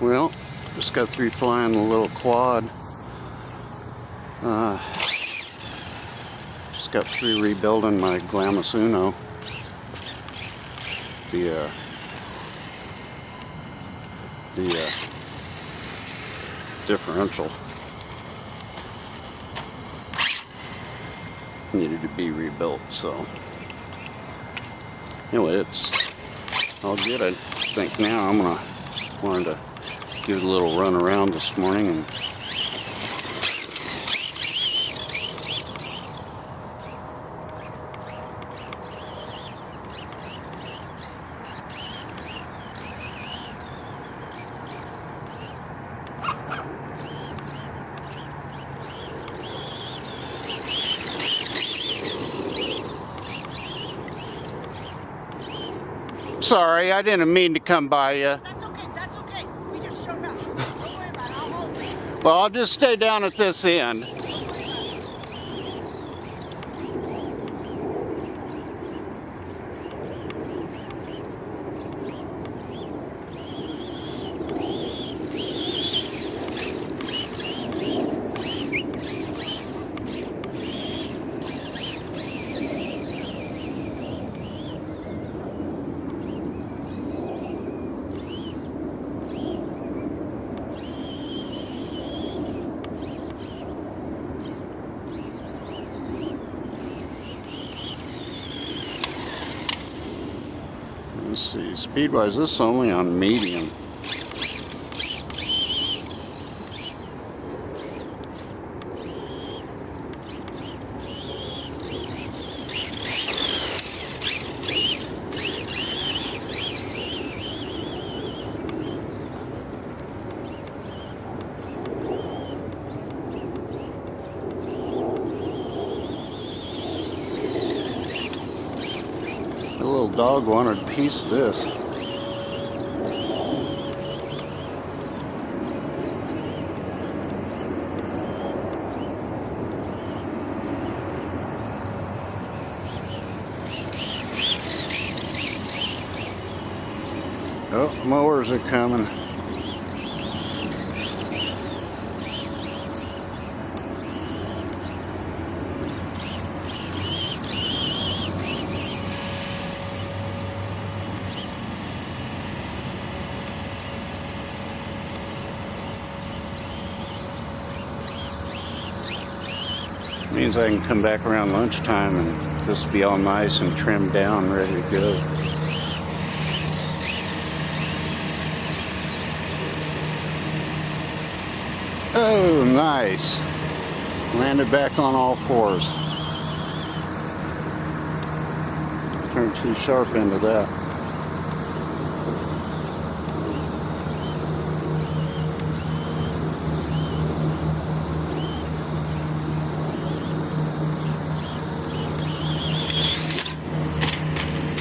Well, just got through flying a little quad. Just got through rebuilding my Glamis Uno. The differential needed to be rebuilt, so anyway, it's all good. I think now I'm wanted to give it a little run around this morning and sorry, I didn't mean to come by you. That's okay. We just showed up. Don't worry about it. I'll hold it. Well, I'll just stay down at this end. Let's see, speed-wise, this is only on medium. The little dog wanted a piece of this. Oh, mowers are coming. Means I can come back around lunchtime and this will be all nice and trimmed down, ready to go. Oh, nice. Landed back on all fours. Turned too sharp into that.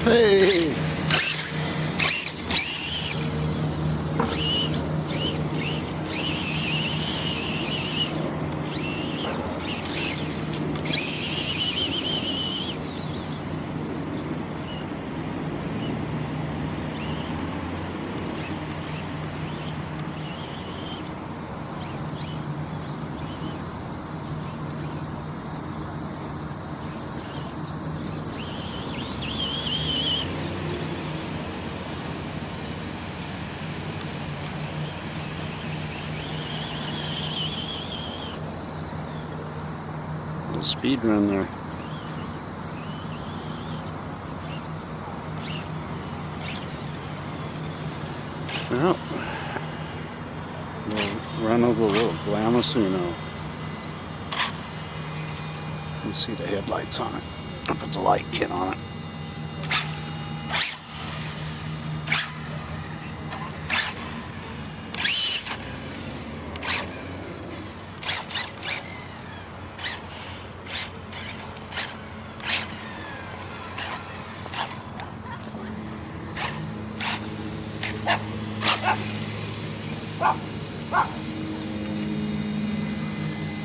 Hey! Speed run there. Well, we'll run over the little Glamis Uno. You can see the headlights on it. I'll put the light kit on it.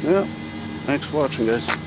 Yeah, thanks for watching, guys.